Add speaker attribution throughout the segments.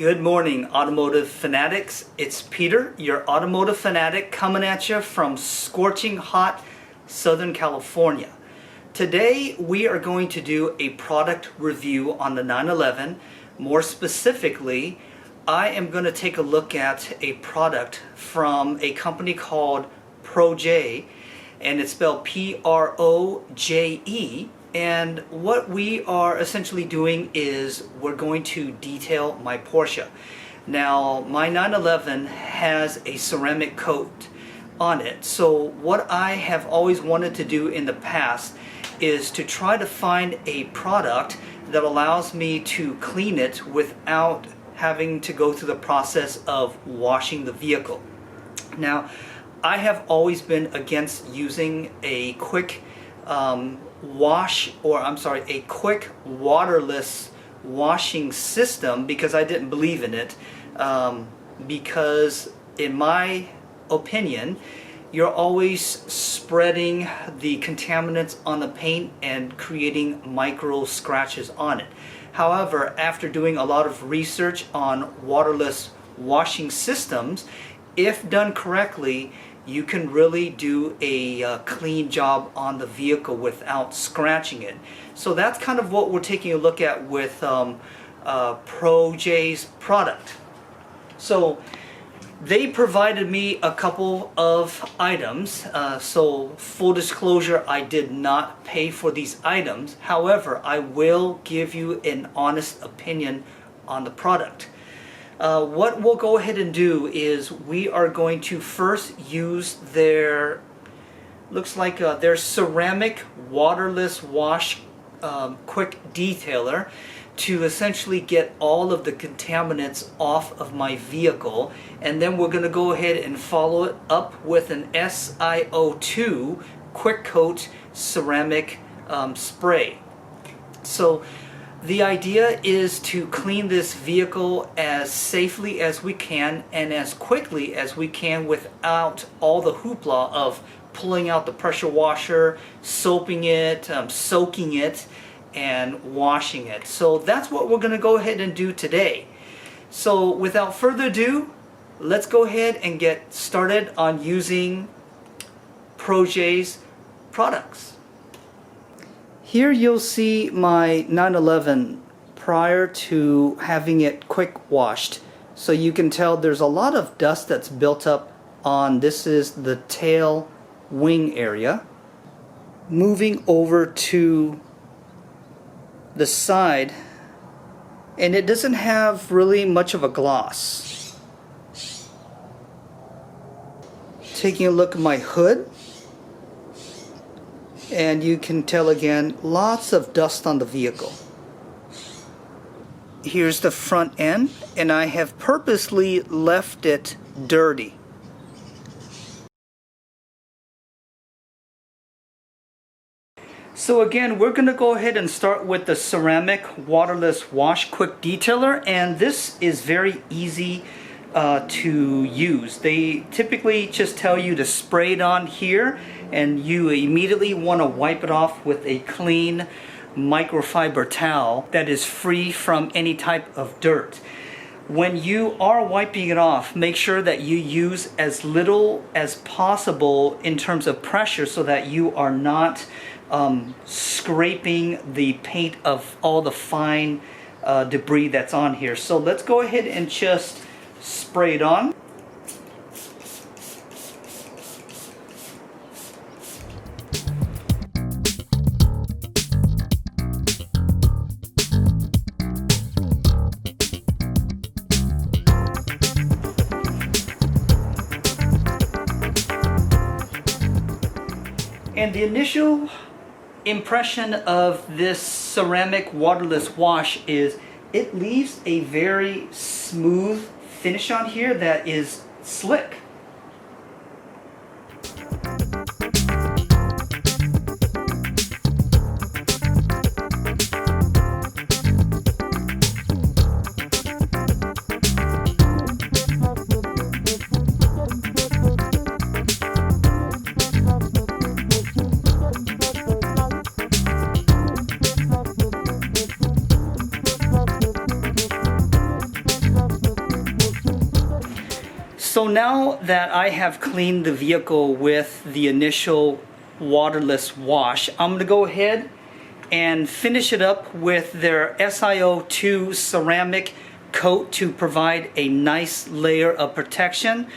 Speaker 1: Good morning, automotive fanatics. It's Peter, your automotive fanatic, coming at you from scorching hot Southern California. Today we are going to do a product review on the 911. More specifically, I am going to take a look at a product from a company called ProJe, and it's spelled P-R-O-J-E. And what we are essentially doing is we're going to detail my Porsche. Now, my 911 has a ceramic coat on it. So what I have always wanted to do in the past is to try to find a product that allows me to clean it without having to go through the process of washing the vehicle. Now, I have always been against using a quick a quick waterless washing system because I didn't believe in it, because in my opinion you're always spreading the contaminants on the paint and creating micro scratches on it. However, after doing a lot of research on waterless washing systems, if done correctly, you can really do a clean job on the vehicle without scratching it. So that's kind of what we're taking a look at with ProJe's product. So they provided me a couple of items. So full disclosure, I did not pay for these items. However, I will give you an honest opinion on the product. What we'll go ahead and do is we are going to first use their, looks like their ceramic waterless wash quick detailer to essentially get all of the contaminants off of my vehicle, and then we're going to go ahead and follow it up with an SiO2 quick coat ceramic spray. So the idea is to clean this vehicle as safely as we can and as quickly as we can without all the hoopla of pulling out the pressure washer, soaping it, soaking it, and washing it. So that's what we're going to go ahead and do today. So without further ado, let's go ahead and get started on using ProJe's products. Here you'll see my 911 prior to having it quick washed. So you can tell there's a lot of dust that's built up on, this is the tail wing area. Moving over to the side, and it doesn't have really much of a gloss. Taking a look at my hood, and you can tell again, lots of dust on the vehicle. Here's the front end, and I have purposely left it dirty. So again, we're going to go ahead and start with the ceramic waterless wash quick detailer, and this is very easy to use. They typically just tell you to spray it on here, and you immediately want to wipe it off with a clean microfiber towel that is free from any type of dirt. When you are wiping it off, make sure that you use as little as possible in terms of pressure so that you are not scraping the paint of all the fine debris that's on here. So let's go ahead and just spray it on. And the initial impression of this ceramic waterless wash is it leaves a very smooth finish on here that is slick. So now that I have cleaned the vehicle with the initial waterless wash, I'm going to go ahead and finish it up with their SiO2 ceramic coat to provide a nice layer of protection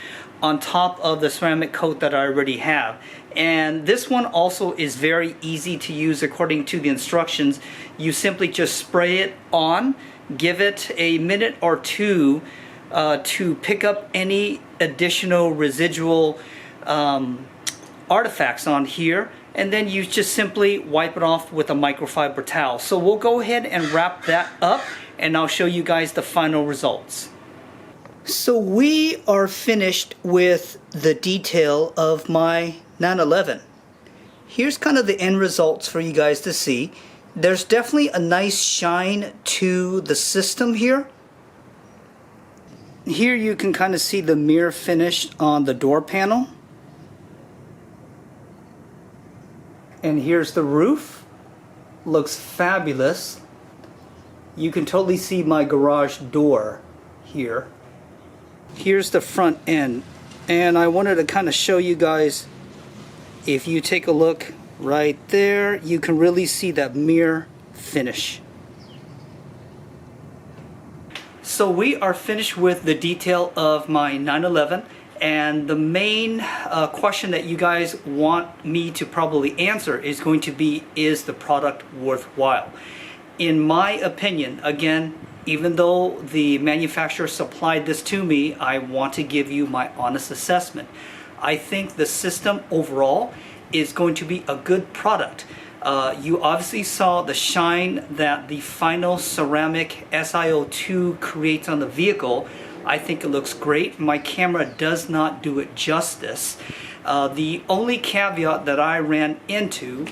Speaker 1: on top of the ceramic coat that I already have. And this one also is very easy to use according to the instructions. You simply just spray it on, give it a minute or two to pick up any additional residual artifacts on here, and then you just simply wipe it off with a microfiber towel. So we'll go ahead and wrap that up, and I'll show you guys the final results. So we are finished with the detail of my 911. Here's kind of the end results for you guys to see. There's definitely a nice shine to the system here. Here you can kind of see the mirror finish on the door panel. And here's the roof. Looks fabulous. You can totally see my garage door here. Here's the front end. And I wanted to kind of show you guys, if you take a look right there, you can really see that mirror finish. So we are finished with the detail of my 911, and the main question that you guys want me to probably answer is going to be, is the product worthwhile? In my opinion, again, even though the manufacturer supplied this to me, I want to give you my honest assessment. I think the system overall is going to be a good product. You obviously saw the shine that the final ceramic SiO2 creates on the vehicle. I think it looks great. My camera does not do it justice. The only caveat that I ran into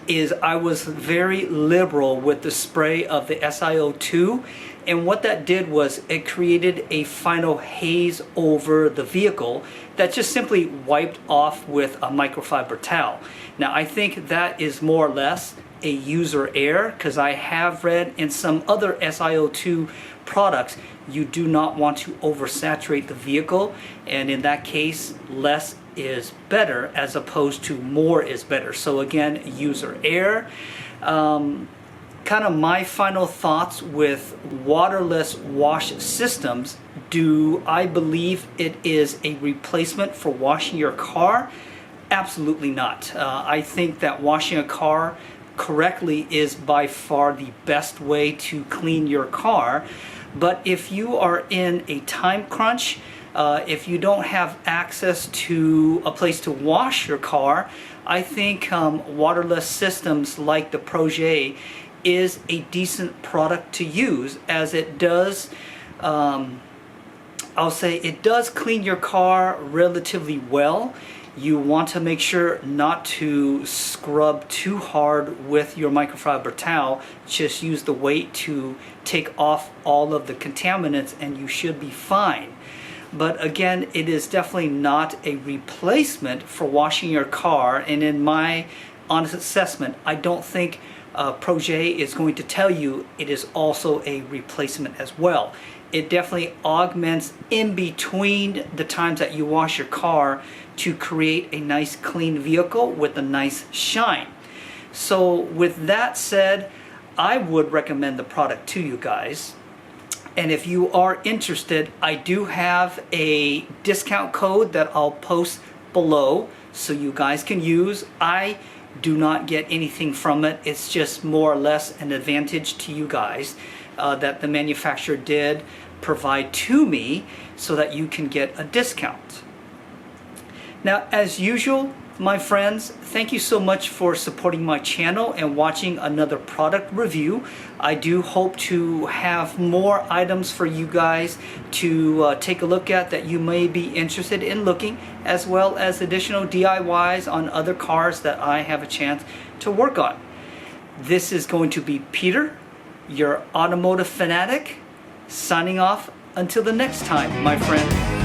Speaker 1: is I was very liberal with the spray of the SiO2, and what that did was it created a final haze over the vehicle that just simply wiped off with a microfiber towel. Now I think that is more or less a user error, because I have read in some other SiO2 products you do not want to oversaturate the vehicle, and in that case less is better as opposed to more is better. So again, user error. Kind of my final thoughts with waterless wash systems. Do I believe it is a replacement for washing your car? Absolutely not. I think that washing a car correctly is by far the best way to clean your car. But if you are in a time crunch, if you don't have access to a place to wash your car, I think waterless systems like the ProJe is a decent product to use, as it does, I'll say it does clean your car relatively well. You want to make sure not to scrub too hard with your microfiber towel. Just use the weight to take off all of the contaminants and you should be fine. But again, it is definitely not a replacement for washing your car, and in my honest assessment, I don't think ProJe is going to tell you it is also a replacement as well. It definitely augments in between the times that you wash your car to create a nice clean vehicle with a nice shine. So with that said, I would recommend the product to you guys. And if you are interested, I do have a discount code that I'll post below so you guys can use. I do not get anything from it. It's just more or less an advantage to you guys that the manufacturer did provide to me so that you can get a discount. Now, as usual, my friends, thank you so much for supporting my channel and watching another product review. I do hope to have more items for you guys to take a look at that you may be interested in looking, as well as additional DIYs on other cars that I have a chance to work on. This is going to be Peter, your automotive fanatic, signing off until the next time, my friend.